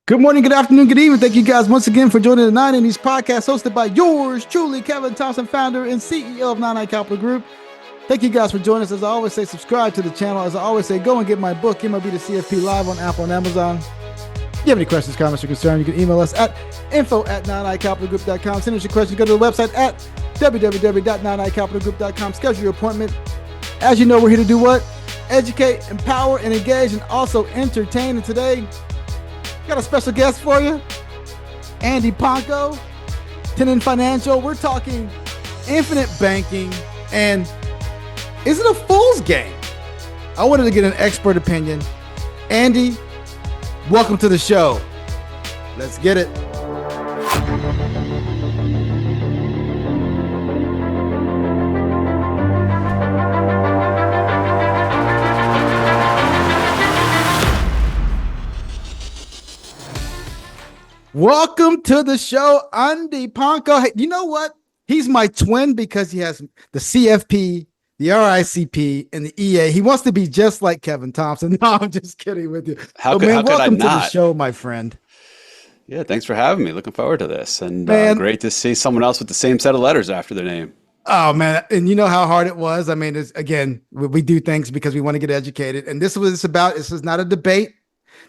Good morning, good afternoon, good evening. Thank you guys once again for joining the 9Ds podcast hosted by yours truly, Kevin Thompson, founder and CEO of 9 Capital Group. Thank you guys for joining us. As I always say, subscribe to the channel. As I always say, go and get my book, MLB to CFP, live on Apple and Amazon. If you have any questions, comments, or concerns, you can email us at info@9icapitalgroup.com. Send us your questions. Go to the website at www.9icapitalgroup.com. Schedule your appointment. As you know, we're here to do what? Educate, empower, and engage, and also entertain. And today, got a special guest for you, Andy Panko, Tenon Financial. We're talking infinite banking, and is it a fool's game? I wanted to get an expert opinion. Andy, welcome to the show. Let's get it. Welcome to the show, Andy Panko. Hey, you know what? He's my twin because he has the CFP, the RICP, and the EA. He wants to be just like Kevin Thompson. No, I'm just kidding with you. How could I not? Welcome to the show, my friend. Yeah, thanks for having me. Looking forward to this. And great to see someone else with the same set of letters after their name. Oh, man. And you know how hard it was? I mean, again, we do things because we want to get educated. And this is what it's about. This is not a debate.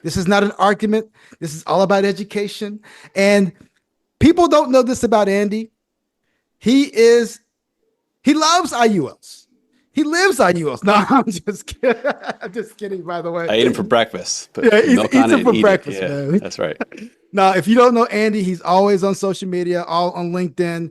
This is not an argument. This is all about education. And people don't know this about Andy. He loves IULs. He lives IULs. No, I'm just kidding. I'm just kidding, by the way. I ate him for breakfast. But yeah, eats him for breakfast, man. That's right. Now, if you don't know Andy, he's always on social media, all on LinkedIn,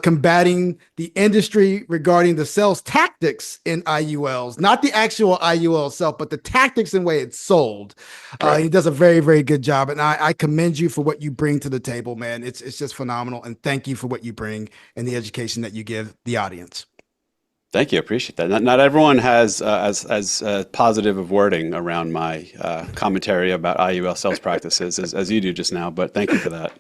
combating the industry regarding the sales tactics in IULs, not the actual IUL itself, but the tactics and way it's sold. Right. He does a very, very good job. And I commend you for what you bring to the table, man. It's just phenomenal. And thank you for what you bring and the education that you give the audience. Thank you. I appreciate that. Not everyone has as positive of wording around my commentary about IUL sales practices as you do just now, but thank you for that.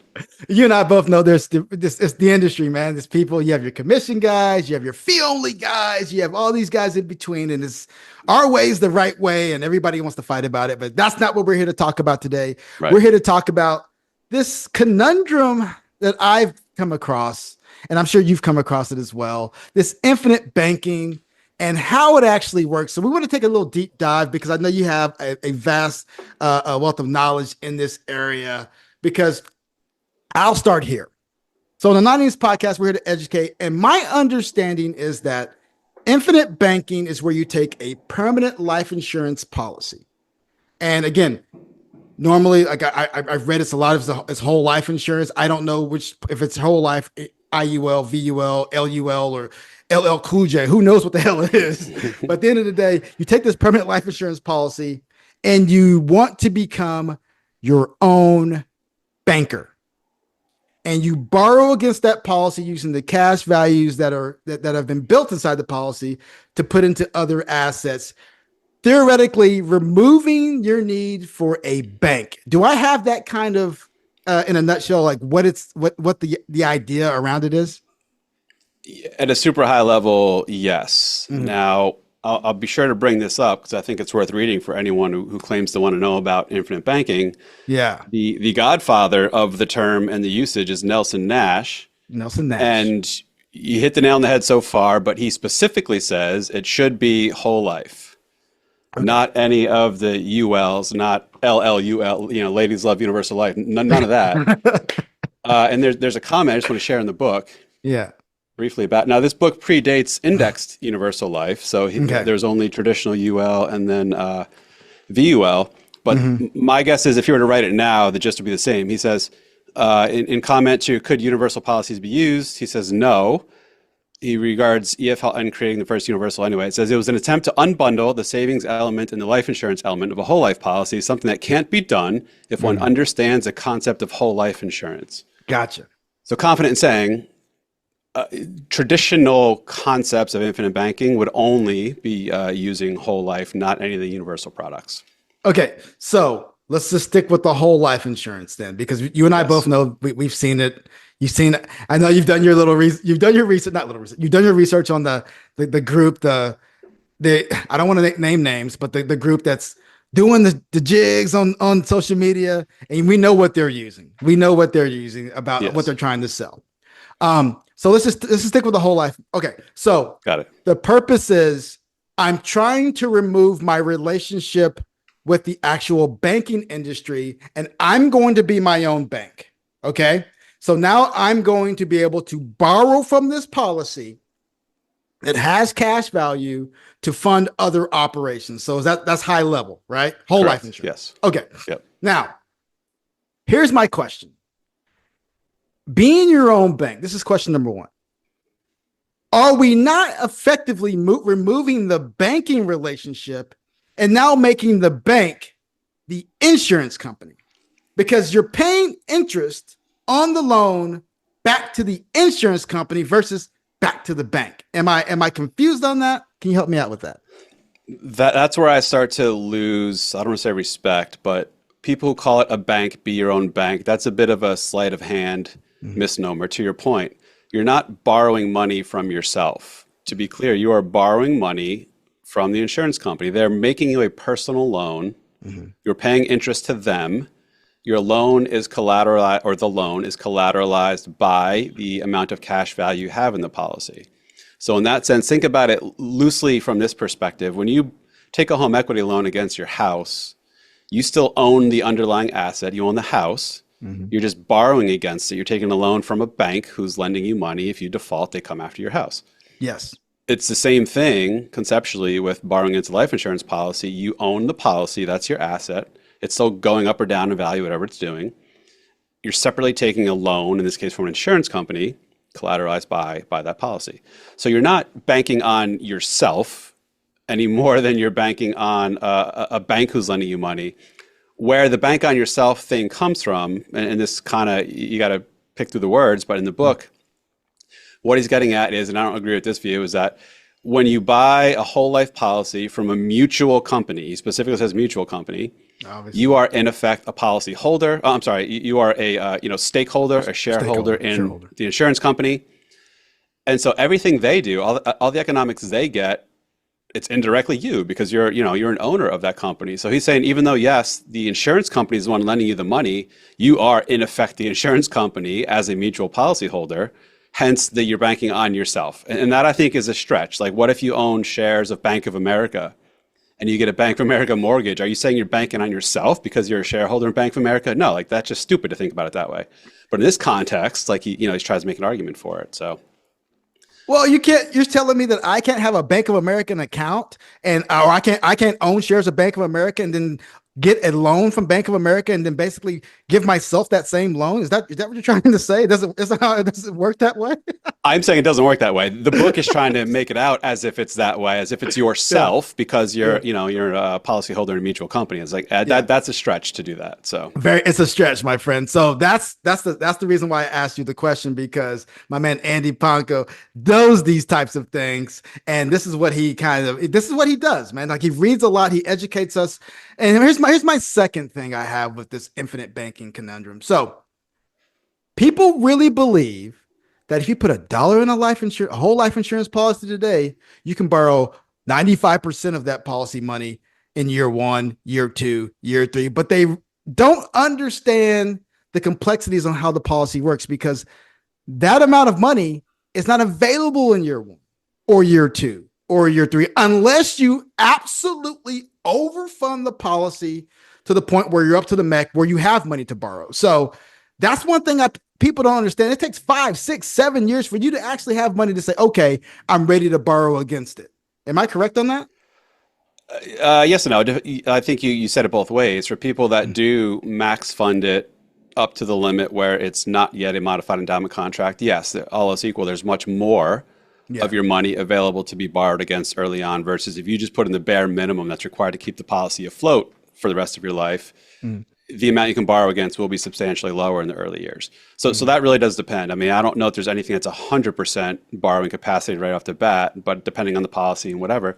You and I both know it's the industry, man. There's people, you have your commission guys, you have your fee-only guys, you have all these guys in between, and it's our way is the right way, and everybody wants to fight about it, but that's not what we're here to talk about today. Right. We're here to talk about this conundrum that I've come across, and I'm sure you've come across it as well, this infinite banking and how it actually works. So we want to take a little deep dive because I know you have a vast wealth of knowledge in this area, because I'll start here. So on the 90s podcast, we're here to educate. And my understanding is that infinite banking is where you take a permanent life insurance policy. And again, normally, like I've read it's a lot of it's whole life insurance. I don't know if it's whole life, IUL, VUL, LUL, or LL Cool J. Who knows what the hell it is? But at the end of the day, you take this permanent life insurance policy and you want to become your own banker. And you borrow against that policy using the cash values that have been built inside the policy to put into other assets, theoretically removing your need for a bank. Do I have that kind of in a nutshell, like what the idea around it is? At a super high level, yes. Mm-hmm. Now, I'll be sure to bring this up because I think it's worth reading for anyone who claims to want to know about infinite banking. Yeah. The godfather of the term and the usage is Nelson Nash. And you hit the nail on the head so far, but he specifically says it should be whole life. Okay. Not any of the ULs, not LLUL, ladies love universal life, none of that. And there's a comment I just want to share in the book. Yeah. Briefly about, now this book predates indexed universal life. So there's only traditional UL and then VUL. But my guess is if you were to write it now, the gist would be the same. He says, in comment to could universal policies be used? He says no. He regards EFL and creating the first universal anyway. It says it was an attempt to unbundle the savings element and the life insurance element of a whole life policy, something that can't be done if one understands the concept of whole life insurance. Gotcha. So confident in saying traditional concepts of infinite banking would only be using whole life, not any of the universal products. Okay, so let's just stick with the whole life insurance then, because you and I both know we've seen it. You've seen it. I know you've done your you've done your research, not little research. You've done your research on the group, I don't want to name names, but the group that's doing the jigs on social media, and we know what they're using. We know what they're using about what they're trying to sell. So let's just stick with the whole life. Okay, so got it. The purpose is I'm trying to remove my relationship with the actual banking industry, and I'm going to be my own bank. Okay, so now I'm going to be able to borrow from this policy that has cash value to fund other operations. So that's high level, right? Whole Correct. life insurance. Yes. Okay. Yep. Now, here's my question. Being your own bank, this is question number one. Are we not effectively removing the banking relationship and now making the bank the insurance company? Because you're paying interest on the loan back to the insurance company versus back to the bank. Am I confused on that? Can you help me out with that? That's where I start to lose, I don't want to say respect, but people who call it a bank, be your own bank, that's a bit of a sleight of hand misnomer. To your point, you're not borrowing money from yourself. To be clear, you are borrowing money from the insurance company. They're making you a personal loan. You're paying interest to them. Your loan is collateralized, or the loan is collateralized by the amount of cash value you have in the policy. So in that sense, think about it loosely from this perspective. When you take a home equity loan against your house, you still own the underlying asset. You own the house. You're just borrowing against it. You're taking a loan from a bank who's lending you money. If you default, they come after your house. Yes. It's the same thing conceptually with borrowing into life insurance policy. You own the policy. That's your asset. It's still going up or down in value, whatever it's doing. You're separately taking a loan, in this case from an insurance company, collateralized by that policy. So you're not banking on yourself any more than you're banking on a bank who's lending you money. Where the bank on yourself thing comes from, and this kind of, you got to pick through the words, but in the book, what he's getting at is, and I don't agree with this view, is that when you buy a whole life policy from a mutual company, he specifically says mutual company, obviously, you are in effect a policy holder. Oh, I'm sorry, you are a stakeholder, a shareholder in the insurance company, and so everything they do, all the economics they get, it's indirectly you because you're an owner of that company. So he's saying, even though yes, the insurance company is the one lending you the money, you are in effect the insurance company as a mutual policy holder. Hence, that you're banking on yourself, and that I think is a stretch. Like, what if you own shares of Bank of America, and you get a Bank of America mortgage? Are you saying you're banking on yourself because you're a shareholder in Bank of America? No, like that's just stupid to think about it that way. But in this context, like he tries to make an argument for it. So. Well, you can't. You're telling me that I can't have a Bank of America account, or I can't own shares of Bank of America and then get a loan from Bank of America and then basically give myself that same loan? Is that what you're trying to say? Does it work that way? I'm saying it doesn't work that way. The book is trying to make it out as if it's that way, as if it's yourself because you're a policyholder in a mutual company. It's like that's a stretch to do that. So it's a stretch, my friend. So that's the reason why I asked you the question, because my man Andy Panko does these types of things, and this is what he does, man. Like, he reads a lot, he educates us. And here's my second thing I have with this infinite banking conundrum. So people really believe that if you put $1 in a whole life insurance policy today, you can borrow 95% of that policy money in year 1, year 2, year 3, but they don't understand the complexities on how the policy works, because that amount of money is not available in year 1 or year 2 or year 3 unless you absolutely overfund the policy to the point where you're up to the neck, where you have money to borrow. So that's one thing people don't understand. It takes 5, 6, 7 years for you to actually have money to say, okay, I'm ready to borrow against it. Am I correct on that? Yes and no. I think you said it both ways. For people that do max fund it up to the limit where it's not yet a modified endowment contract, yes, all else equal, there's much more of your money available to be borrowed against early on, versus if you just put in the bare minimum that's required to keep the policy afloat for the rest of your life, the amount you can borrow against will be substantially lower in the early years. So that really does depend. I mean, I don't know if there's anything that's 100% borrowing capacity right off the bat, but depending on the policy and whatever,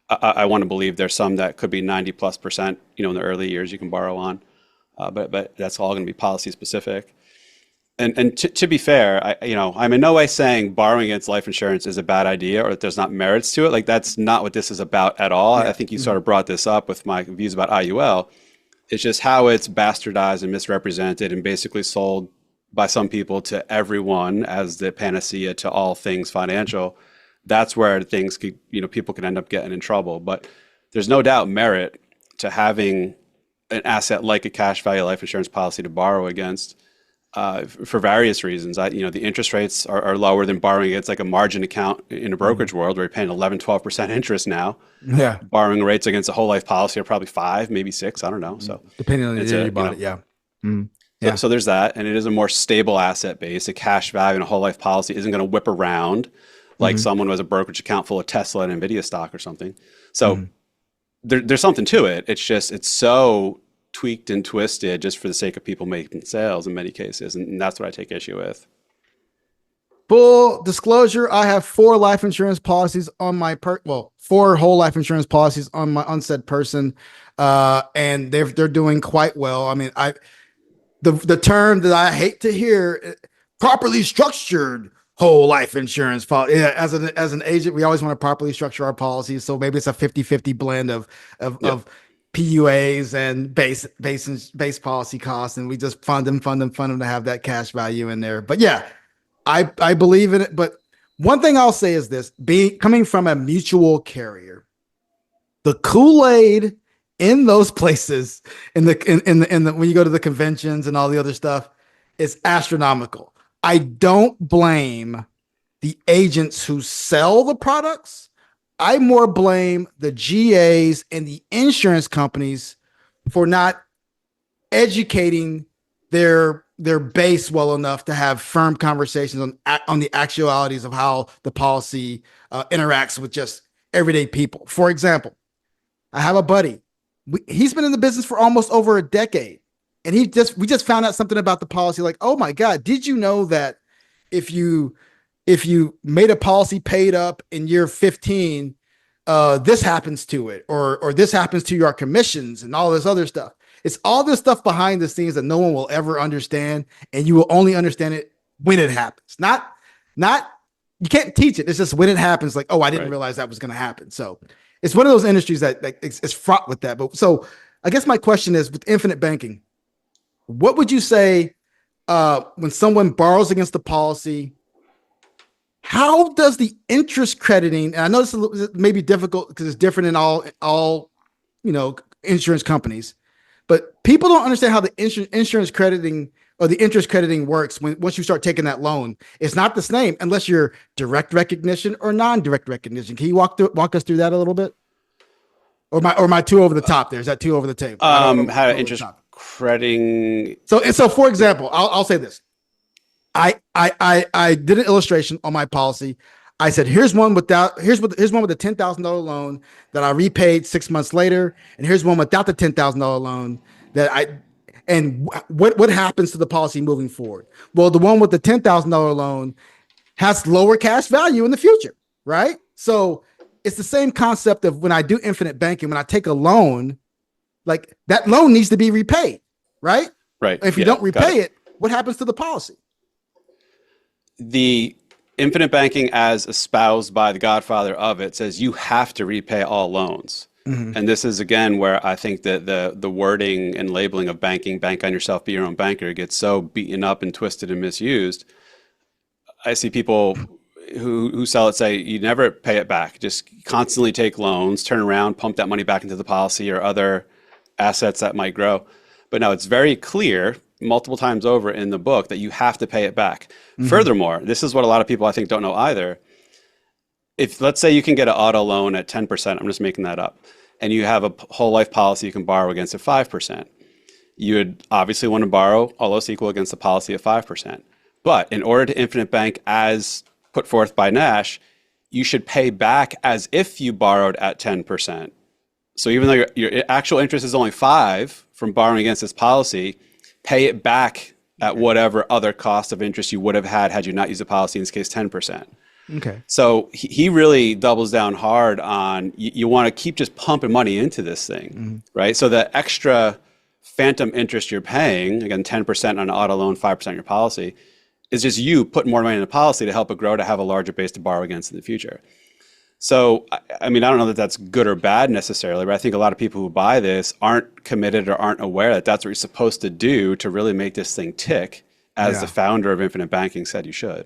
I want to believe there's some that could be 90+%, in the early years you can borrow on. But that's all going to be policy specific. And to be fair, I'm in no way saying borrowing against life insurance is a bad idea or that there's not merits to it. Like that's not what this is about at all. Yeah. I think you sort of brought this up with my views about IUL. It's just how it's bastardized and misrepresented and basically sold by some people to everyone as the panacea to all things financial. That's where things could, people can end up getting in trouble. But there's no doubt merit to having an asset like a cash value life insurance policy to borrow against. For various reasons. The interest rates are lower than borrowing against like a margin account in a brokerage world where you're paying 11, 12% interest now. Yeah. Borrowing rates against a whole life policy are probably 5, maybe 6. I don't know. So depending on the year you bought it. Yeah. Yeah. So there's that. And it is a more stable asset base. A cash value in a whole life policy isn't going to whip around like someone who has a brokerage account full of Tesla and Nvidia stock or something. So there's something to it. It's so tweaked and twisted just for the sake of people making sales in many cases. And that's what I take issue with. Full disclosure, I have 4 life insurance policies on my 4 whole life insurance policies on my unsaid person. And they're doing quite well. I mean, the term that I hate to hear, properly structured whole life insurance policy. Yeah, as an agent, we always want to properly structure our policies. So maybe it's a 50-50 blend of PUAs and base policy costs, and we just fund them to have that cash value in there. But yeah, I believe in it. But one thing I'll say is this: coming from a mutual carrier, the Kool-Aid in those places, in the when you go to the conventions and all the other stuff, is astronomical. I don't blame the agents who sell the products. I more blame the GAs and the insurance companies for not educating their base well enough to have firm conversations on the actualities of how the policy interacts with just everyday people. For example, I have a buddy. He's been in the business for almost over a decade, and we just found out something about the policy. Like, oh my God, did you know that if you made a policy paid up in year 15, this happens to it, or this happens to your commissions and all this other stuff. It's all this stuff behind the scenes that no one will ever understand, and you will only understand it when it happens. Not you can't teach it. It's just when it happens, like, oh, I didn't realize that was going to happen. So it's one of those industries that it's fraught with that. But so I guess my question is, with infinite banking, what would you say when someone borrows against the policy? How does the interest crediting, and I know this may be difficult because it's different in all insurance companies, but people don't understand how the insurance crediting or the interest crediting works once you start taking that loan. It's not the same unless you're direct recognition or non-direct recognition. Can you walk us through that a little bit? Or my too over the top there? Is that too over the table? How interest crediting. So for example, I'll say this. I did an illustration on my policy. I said, here's one with the $10,000 loan that I repaid 6 months later, and here's one without the $10,000 loan and what happens to the policy moving forward? Well, the one with the $10,000 loan has lower cash value in the future, right? So it's the same concept of when I do infinite banking, when I take a loan, like that loan needs to be repaid, right? Right. If you don't repay it, what happens to the policy? The infinite banking, as espoused by the godfather of it, says you have to repay all loans. Mm-hmm. And this is, again, where I think that the wording and labeling of banking, bank on yourself, be your own banker, gets so beaten up and twisted and misused. I see people who sell it say you never pay it back. Just constantly take loans, turn around, pump that money back into the policy or other assets that might grow. But no, it's very clear multiple times over in the book that you have to pay it back. Mm-hmm. Furthermore, this is what a lot of people I think don't know either. If let's say you can get an auto loan at 10%, I'm just making that up, and you have a whole life policy you can borrow against at 5%, you would obviously want to borrow all else equal against the policy at 5%. But in order to infinite bank as put forth by Nash, you should pay back as if you borrowed at 10%. So even though your actual interest is only 5 from borrowing against this policy, pay it back at whatever other cost of interest you would have had you not used the policy, in this case 10%. Okay. So he really doubles down hard on you want to keep just pumping money into this thing, mm-hmm. right? So the extra phantom interest you're paying, again, 10% on an auto loan, 5% on your policy, is just you putting more money in the policy to help it grow, to have a larger base to borrow against in the future. So, I mean, I don't know that that's good or bad necessarily, but I think a lot of people who buy this aren't committed or aren't aware that that's what you're supposed to do to really make this thing tick, as the founder of Infinite Banking said you should.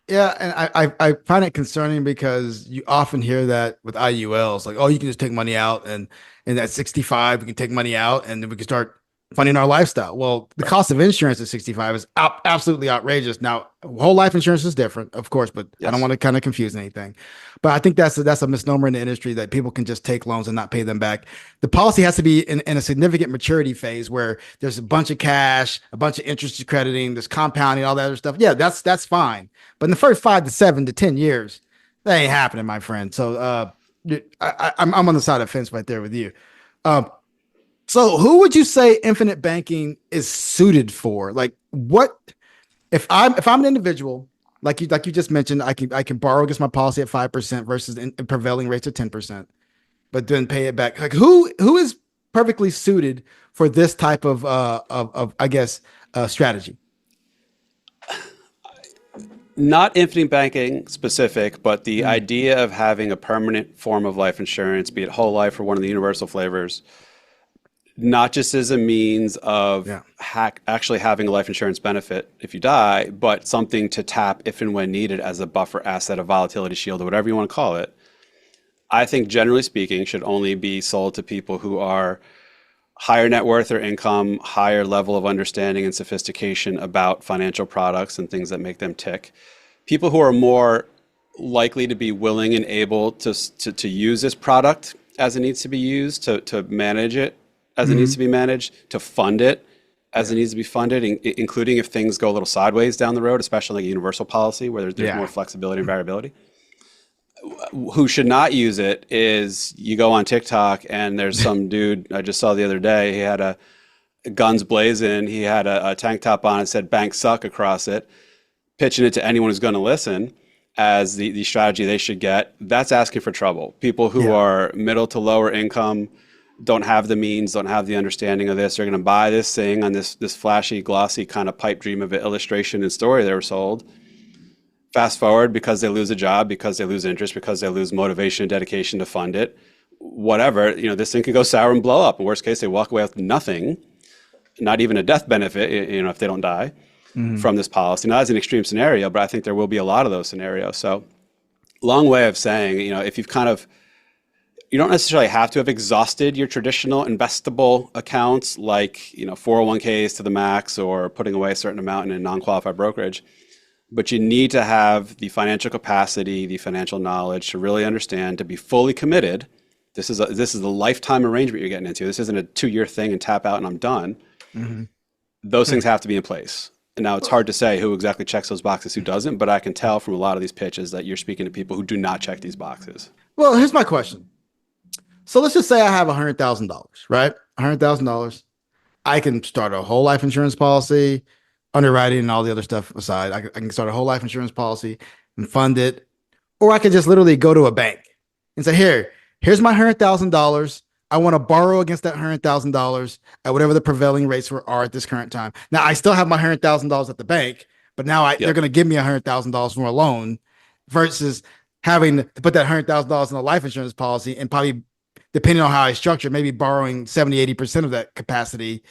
Yeah, and I find it concerning because you often hear that with IULs, like, oh, you can just take money out, and at 65 we can take money out and then we can start funding our lifestyle. Well, the cost of insurance at 65 is absolutely outrageous. Now, whole life insurance is different, of course, but I don't want to kind of confuse anything. But I think that's a misnomer in the industry, that people can just take loans and not pay them back. The policy has to be in a significant maturity phase where there's a bunch of cash, a bunch of interest crediting, there's compounding, all that other stuff. Yeah, that's fine. But in the first 5 to 7 to 10 years, that ain't happening, my friend. So I'm on the side of the fence right there with you. So who would you say infinite banking is suited for? Like, what if I'm an individual, like you just mentioned, I can borrow against my policy at 5% versus in prevailing rates of 10%, but then pay it back. Like, who is perfectly suited for this type of I guess strategy? Not infinite banking specific, but the idea of having a permanent form of life insurance, be it whole life or one of the universal flavors, not just as a means of actually having a life insurance benefit if you die, but something to tap if and when needed as a buffer asset, a volatility shield, or whatever you want to call it. I think generally speaking should only be sold to people who are higher net worth or income, higher level of understanding and sophistication about financial products and things that make them tick. People who are more likely to be willing and able to use this product as it needs to be used, to manage it as it needs to be managed, to fund it as it needs to be funded, including if things go a little sideways down the road, especially like a universal policy where there's more flexibility and variability. Who should not use it is, you go on TikTok and there's some dude I just saw the other day, he had a guns blazing, he had a tank top on and said "banks suck" across it, pitching it to anyone who's going to listen as the strategy they should get. That's asking for trouble. People who are middle to lower income, don't have the means, don't have the understanding of this, they're going to buy this thing on this flashy, glossy kind of pipe dream of an illustration and story they were sold. Fast forward, because they lose a job, because they lose interest, because they lose motivation and dedication to fund it, whatever, this thing could go sour and blow up. In worst case, they walk away with nothing, not even a death benefit, if they don't die from this policy. Now, that's an extreme scenario, but I think there will be a lot of those scenarios. So, long way of saying, if you've you don't necessarily have to have exhausted your traditional investable accounts like, 401ks to the max or putting away a certain amount in a non-qualified brokerage. But you need to have the financial capacity, the financial knowledge to really understand, to be fully committed. This is a lifetime arrangement you're getting into. This isn't a 2-year thing and tap out and I'm done. Those things have to be in place. And now it's hard to say who exactly checks those boxes, who doesn't, but I can tell from a lot of these pitches that you're speaking to people who do not check these boxes. Well, here's my question. So let's just say I have $100,000, right? $100,000. I can start a whole life insurance policy, underwriting and all the other stuff aside. I can start a whole life insurance policy and fund it. Or I could just literally go to a bank and say, here's my $100,000. I want to borrow against that $100,000 at whatever the prevailing rates are at this current time. Now, I still have my $100,000 at the bank, but now they're going to give me $100,000 for a loan versus having to put that $100,000 in a life insurance policy and probably, depending on how I structure, maybe borrowing 70-80% of that capacity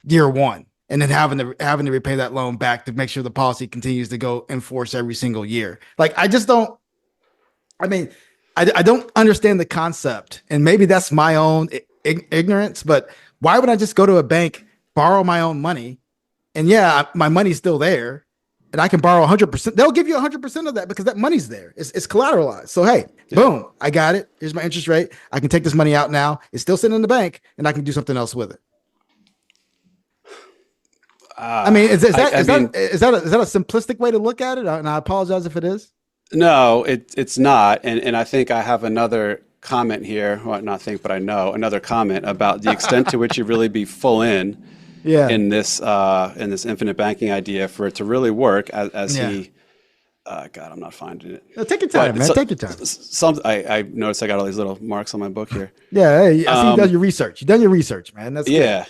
year one, and then having to repay that loan back to make sure the policy continues to go in force every single year. Like, I don't understand the concept, and maybe that's my own ignorance, but why would I just go to a bank, borrow my own money, and my money's still there, and I can borrow 100%. They'll give you 100% of that because that money's there. It's collateralized. So, boom, I got it. Here's my interest rate. I can take this money out now. It's still sitting in the bank, and I can do something else with it. Is that a simplistic way to look at it? And I apologize if it is. No, it's not. And I think I have another comment here. Well, not think, but I know another comment about the extent to which you really be full in this infinite banking idea for it to really work as he. God, I'm not finding it. No, take your time, man. Take your time. I noticed I got all these little marks on my book here. I see you done your research. You done your research, man. That's good.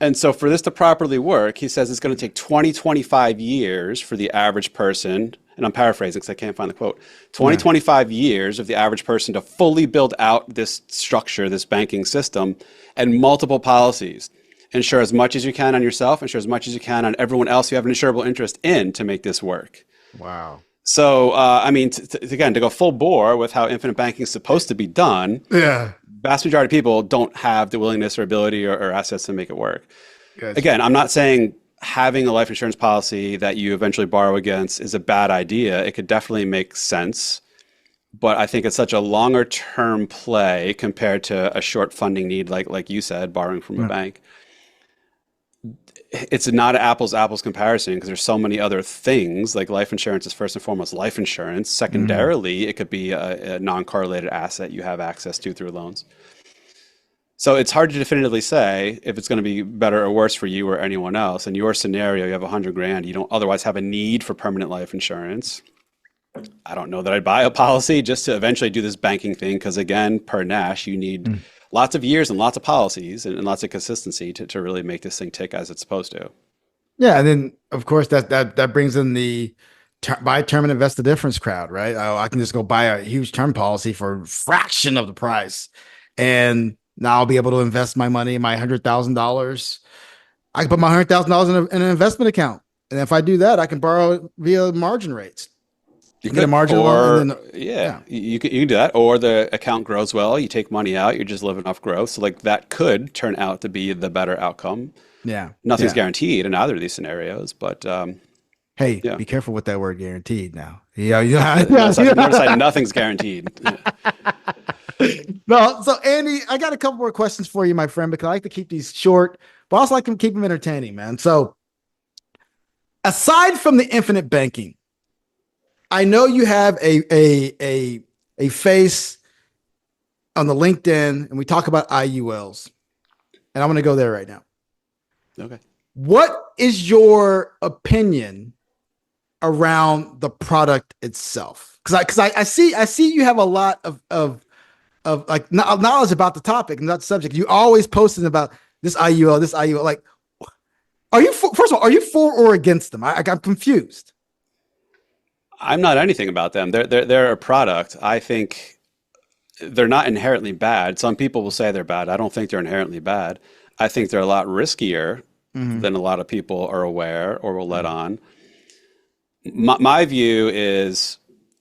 And so for this to properly work, he says it's going to take 20, 25 years for the average person, and I'm paraphrasing because I can't find the quote, 20, 25 years of the average person to fully build out this structure, this banking system, and multiple policies. Insure as much as you can on yourself, insure as much as you can on everyone else you have an insurable interest in to make this work. Wow. So, I mean, again, to go full bore with how infinite banking is supposed to be done, vast majority of people don't have the willingness or ability or assets to make it work. Gotcha. Again, I'm not saying having a life insurance policy that you eventually borrow against is a bad idea. It could definitely make sense. But I think it's such a longer term play compared to a short funding need, like you said, borrowing from a bank. It's not an apples comparison because there's so many other things. Like life insurance is first and foremost life insurance. Secondarily, it could be a non-correlated asset you have access to through loans. So it's hard to definitively say if it's going to be better or worse for you or anyone else. In your scenario, you have $100,000. You don't otherwise have a need for permanent life insurance. I don't know that I'd buy a policy just to eventually do this banking thing because, again, per Nash, you need lots of years and lots of policies and lots of consistency to really make this thing tick as it's supposed to. Yeah, and then of course that brings in the buy term and invest the difference crowd, right? I can just go buy a huge term policy for a fraction of the price, and now I'll be able to invest my money, my $100,000. I can put my $100,000 in an investment account, and if I do that, I can borrow via margin rates. You get a margin loan, and then, you can do that, or the account grows well. You take money out, you're just living off growth. So like that could turn out to be the better outcome. Yeah, nothing's guaranteed in either of these scenarios, but hey, be careful with that word "guaranteed." Now, notice nothing's guaranteed. No, so Andy, I got a couple more questions for you, my friend, because I like to keep these short, but I also like to keep them entertaining, man. So, aside from the infinite banking, I know you have a face on the LinkedIn, and we talk about IULs, and I'm going to go there right now. Okay. What is your opinion around the product itself? Because I see you have a lot of like knowledge about the topic and that subject. You always posting about this IUL. Like, first of all, are you for or against them? I'm confused. I'm not anything about them. They're a product. I think they're not inherently bad. Some people will say they're bad. I don't think they're inherently bad. I think they're a lot riskier than a lot of people are aware or will let on. My view is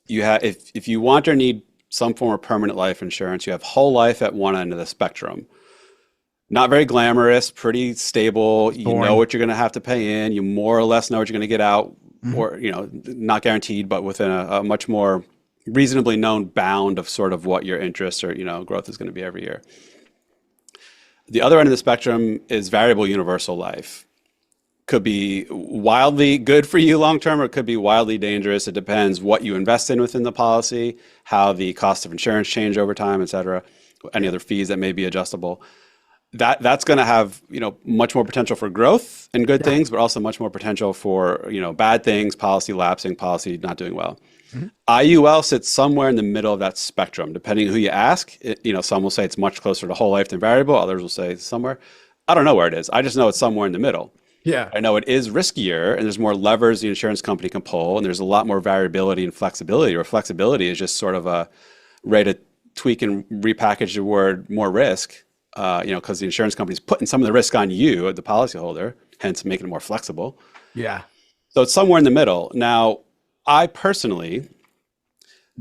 if you want or need some form of permanent life insurance, you have whole life at one end of the spectrum. Not very glamorous, pretty stable. You know what you're going to have to pay in. You more or less know what you're going to get out. Or, not guaranteed, but within a much more reasonably known bound of sort of what your interest or, growth is going to be every year. The other end of the spectrum is variable universal life. Could be wildly good for you long-term, or it could be wildly dangerous. It depends what you invest in within the policy, how the cost of insurance change over time, et cetera, any other fees that may be adjustable. That's going to have, much more potential for growth and good things, but also much more potential for, bad things, policy lapsing, policy not doing well. IUL sits somewhere in the middle of that spectrum, depending who you ask. Some will say it's much closer to whole life than variable. Others will say somewhere. I don't know where it is. I just know it's somewhere in the middle. Yeah. I know it is riskier, and there's more levers the insurance company can pull, and there's a lot more variability and flexibility, or flexibility is just sort of a way to tweak and repackage the word more risk. Because the insurance company is putting some of the risk on you, the policyholder, hence making it more flexible. Yeah. So it's somewhere in the middle. Now, I personally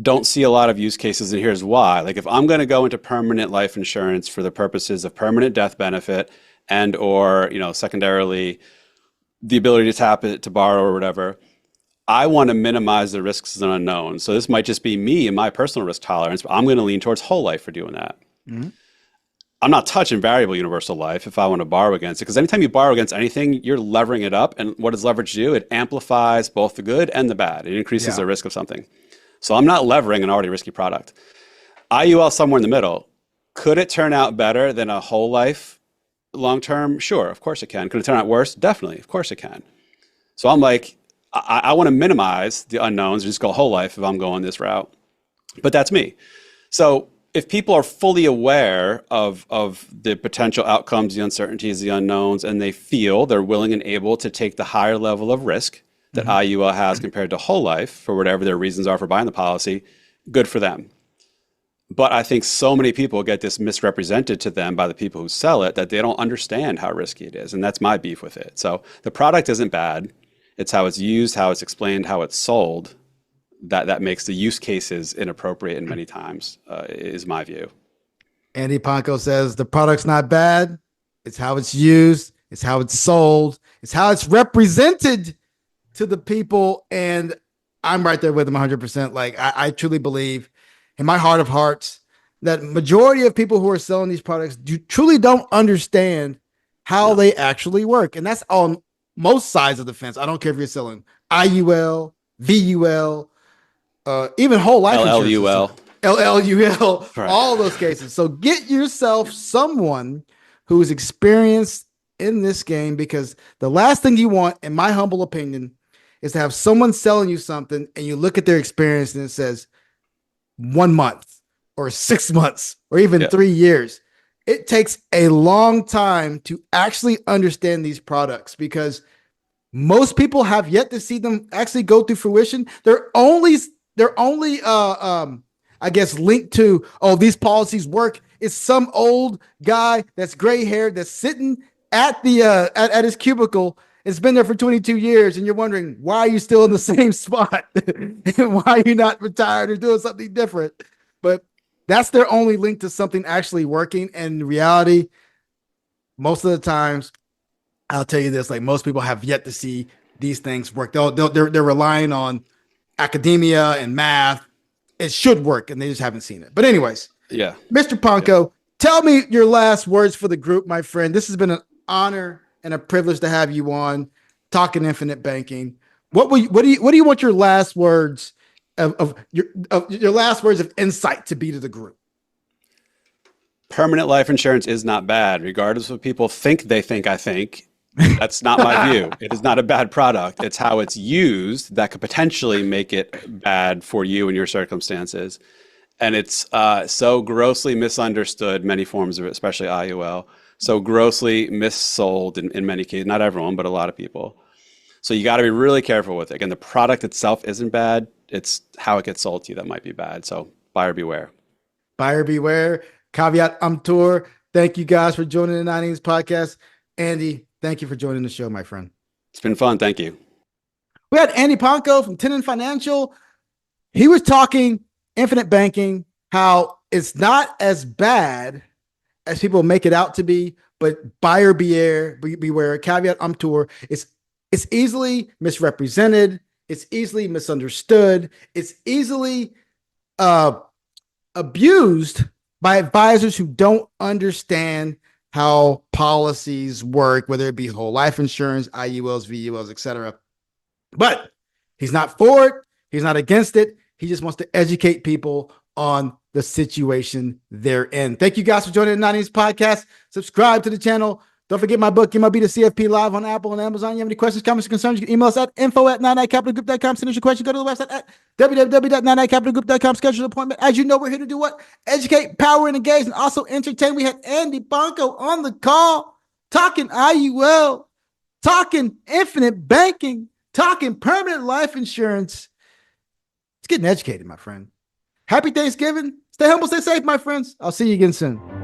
don't see a lot of use cases, and here's why. Like if I'm going to go into permanent life insurance for the purposes of permanent death benefit and or, secondarily, the ability to tap it to borrow or whatever, I want to minimize the risks and unknowns. So this might just be me and my personal risk tolerance, but I'm going to lean towards whole life for doing that. I'm not touching variable universal life if I want to borrow against it, because anytime you borrow against anything, you're levering it up. And what does leverage do? It amplifies both the good and the bad. It increases the risk of something. So I'm not levering an already risky product. IUL somewhere in the middle. Could it turn out better than a whole life long-term? Sure, of course it can. Could it turn out worse? Definitely, of course it can. So I'm like, I want to minimize the unknowns and just go whole life if I'm going this route. But that's me. So if people are fully aware of the potential outcomes, the uncertainties, the unknowns, and they feel they're willing and able to take the higher level of risk that IUL has compared to whole life for whatever their reasons are for buying the policy, good for them. But I think so many people get this misrepresented to them by the people who sell it that they don't understand how risky it is. And that's my beef with it. So the product isn't bad. It's how it's used, how it's explained, how it's sold that makes the use cases inappropriate and many times, is my view. Andy Panko says the product's not bad. It's how it's used. It's how it's sold. It's how it's represented to the people. And I'm right there with him 100%. Like I truly believe in my heart of hearts that majority of people who are selling these products truly don't understand how they actually work. And that's on most sides of the fence. I don't care if you're selling IUL, VUL, even whole life LLUL, LLUL, right. All those cases. So get yourself someone who is experienced in this game, because the last thing you want, in my humble opinion, is to have someone selling you something and you look at their experience and it says 1 month or 6 months or even 3 years. It takes a long time to actually understand these products because most people have yet to see them actually go through fruition. They're only I guess linked to, oh, these policies work. It's some old guy that's gray haired that's sitting at the at his cubicle. It's been there for 22 years, and you're wondering, why are you still in the same spot? Why are you not retired or doing something different? But that's their only link to something actually working. And in reality, most of the times, I'll tell you this, like most people have yet to see these things work. They're relying on academia and math. It should work, and they just haven't seen it. But anyways, Mr. Panko, tell me your last words for the group, my friend. This has been an honor and a privilege to have you on talking infinite banking. What do you want your last words of your last words of insight to be to the group? Permanent life insurance is not bad, regardless of what people think they think I think. That's not my view. It is not a bad product. It's how it's used that could potentially make it bad for you and your circumstances. And it's so grossly misunderstood, many forms of it, especially IUL, so grossly missold in many cases, not everyone, but a lot of people. So you got to be really careful with it. Again, the product itself isn't bad. It's how it gets sold to you that might be bad. So buyer beware. Buyer beware. Caveat emptor. Thank you guys for joining the 90s podcast. Andy, thank you for joining the show, my friend. It's been fun. Thank you. We had Andy Panko from Tenon Financial. He was talking infinite banking, how it's not as bad as people make it out to be, but buyer beware, caveat emptor. It's easily misrepresented. It's easily misunderstood. It's easily abused by advisors who don't understand how policies work, whether it be whole life insurance, IULs, VULs, etc. But he's not for it. He's not against it. He just wants to educate people on the situation they're in. Thank you guys for joining the 90s podcast. Subscribe to the channel. Don't forget my book, MLB to CFP, live on Apple and Amazon. You have any questions, comments, or concerns, you can email us at info@99capitalgroup.com. Send us your question. Go to the website at www.99capitalgroup.com. Schedule an appointment. As you know, we're here to do what? Educate, power, and engage, and also entertain. We had Andy Panko on the call, talking IUL, talking infinite banking, talking permanent life insurance. It's getting educated, my friend. Happy Thanksgiving. Stay humble, stay safe, my friends. I'll see you again soon.